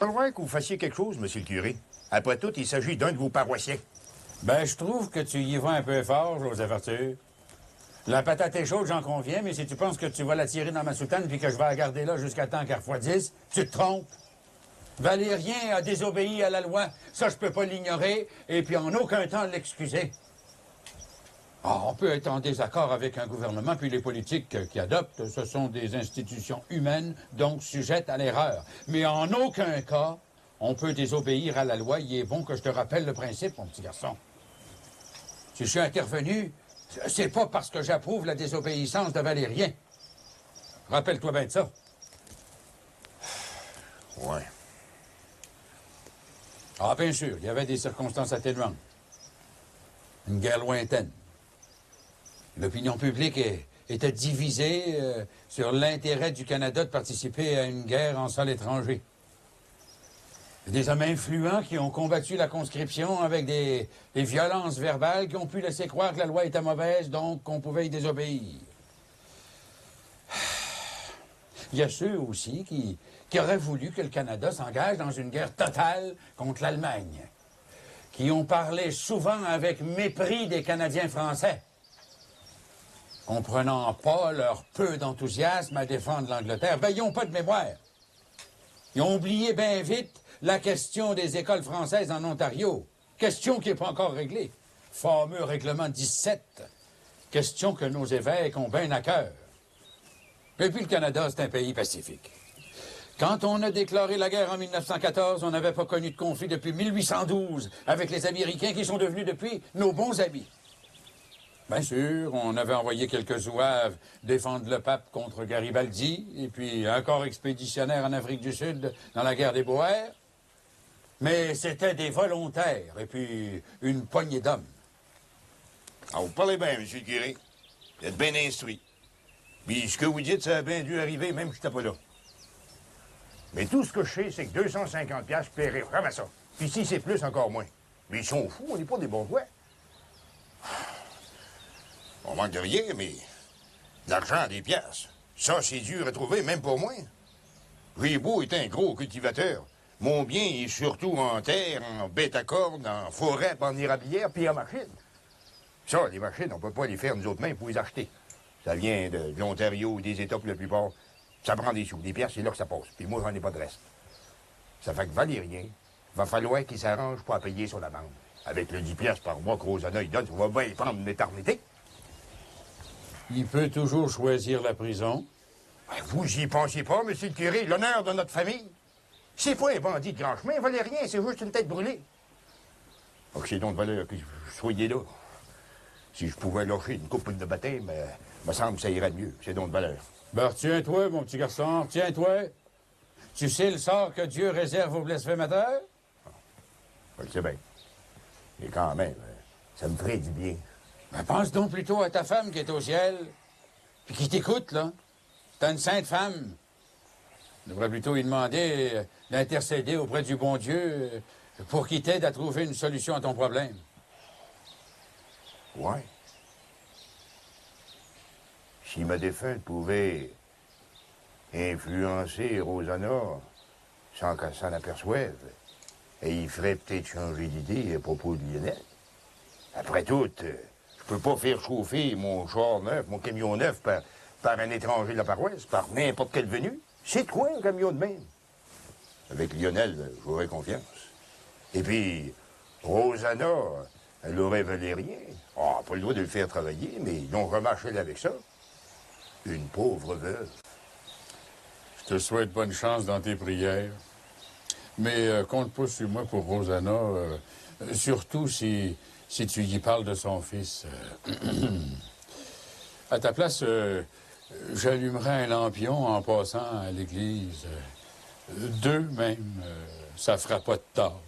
J'aimerais que vous fassiez quelque chose, monsieur le curé. Après tout, il s'agit d'un de vos paroissiens. Ben, je trouve que tu y vas un peu fort, Joseph Arthur. La patate est chaude, j'en conviens, mais si tu penses que tu vas la tirer dans ma soutane puis que je vais la garder là jusqu'à temps qu'elle refroidisse, tu te trompes. Valérien a désobéi à la loi, ça je peux pas l'ignorer, et puis en aucun temps l'excuser. Ah, on peut être en désaccord avec un gouvernement, puis les politiques qui adoptent, ce sont des institutions humaines, donc sujettes à l'erreur. Mais en aucun cas, on peut désobéir à la loi. Il est bon que je te rappelle le principe, mon petit garçon. Si je suis intervenu, c'est pas parce que j'approuve la désobéissance de Valérien. Rappelle-toi bien de ça. Ouais. Ah, bien sûr, il y avait des circonstances atténuantes. Une guerre lointaine. L'opinion publique était divisée sur l'intérêt du Canada de participer à une guerre en sol étranger. Des hommes influents qui ont combattu la conscription avec des violences verbales qui ont pu laisser croire que la loi était mauvaise, donc qu'on pouvait y désobéir. Il y a ceux aussi qui auraient voulu que le Canada s'engage dans une guerre totale contre l'Allemagne, qui ont parlé souvent avec mépris des Canadiens français, comprenant pas leur peu d'enthousiasme à défendre l'Angleterre. Ben, ils n'ont pas de mémoire. Ils ont oublié bien vite la question des écoles françaises en Ontario. Question qui n'est pas encore réglée. Fameux règlement 17. Question que nos évêques ont bien à cœur. Et puis le Canada, c'est un pays pacifique. Quand on a déclaré la guerre en 1914, on n'avait pas connu de conflit depuis 1812 avec les Américains qui sont devenus depuis nos bons amis. Bien sûr, on avait envoyé quelques zouaves défendre le pape contre Garibaldi, et puis un corps expéditionnaire en Afrique du Sud dans la guerre des Boers. Mais c'était des volontaires, et puis une poignée d'hommes. Ah, vous parlez bien, monsieur le curé. Vous êtes bien instruit. Puis ce que vous dites, ça a bien dû arriver, même si j'étais pas là. Mais tout ce que je sais, c'est que 250 $, je paierai vraiment ça. Puis si c'est plus, encore moins. Mais ils sont fous, on n'est pas des bourgeois. On manque de rien, mais de l'argent, des pièces. Ça, c'est dur à trouver, même pour moi. Ribaud est un gros cultivateur. Mon bien est surtout en terre, en bête à cordes, en forêt, en érablière, puis en machine. Ça, les machines, on peut pas les faire nous autres mêmes pour les acheter. Ça vient de l'Ontario ou des États pour la plupart. Ça prend des sous. Des pièces, c'est là que ça passe. Puis moi, j'en ai pas de reste. Ça fait que Valérien, va falloir qu'il s'arrange pour payer sur la bande. Avec le 10 pièces par mois que Rosanna, il donne, on va bien prendre une éternité. Il peut toujours choisir la prison. Ben, vous y pensez pas, monsieur le curé, l'honneur de notre famille. C'est pas un bandit de grand chemin, Valérien, c'est juste une tête brûlée. Donc c'est donc de valeur que vous soyez là. Si je pouvais lâcher une couple de baptême, me semble que ça irait mieux. C'est donc de valeur. Ben, retiens-toi, mon petit garçon, retiens-toi. Tu sais le sort que Dieu réserve aux blasphémateurs? Je le sais bien. Mais quand même, ça me ferait du bien. Ben, pense donc plutôt à ta femme qui est au ciel, puis qui t'écoute, là. T'as une sainte femme. Tu devrais plutôt lui demander d'intercéder auprès du bon Dieu pour qu'il t'aide à trouver une solution à ton problème. Ouais. Si ma défunte pouvait influencer Rosanna sans qu'elle s'en aperçoive, et il ferait peut-être changer d'idée à propos de Lionel. Après tout, je peux pas faire chauffer mon char neuf, mon camion neuf par un étranger de la paroisse, par n'importe quel venu. C'est quoi un camion de même? Avec Lionel, j'aurais confiance. Et puis, Rosanna, elle aurait Valérien. Ah, pas le droit de le faire travailler, mais ils l'ont remarché avec ça. Une pauvre veuve. Je te souhaite bonne chance dans tes prières. Mais compte pas sur moi pour Rosanna, surtout si tu y parles de son fils. À ta place, j'allumerai un lampion en passant à l'église. Deux même, ça fera pas de tort.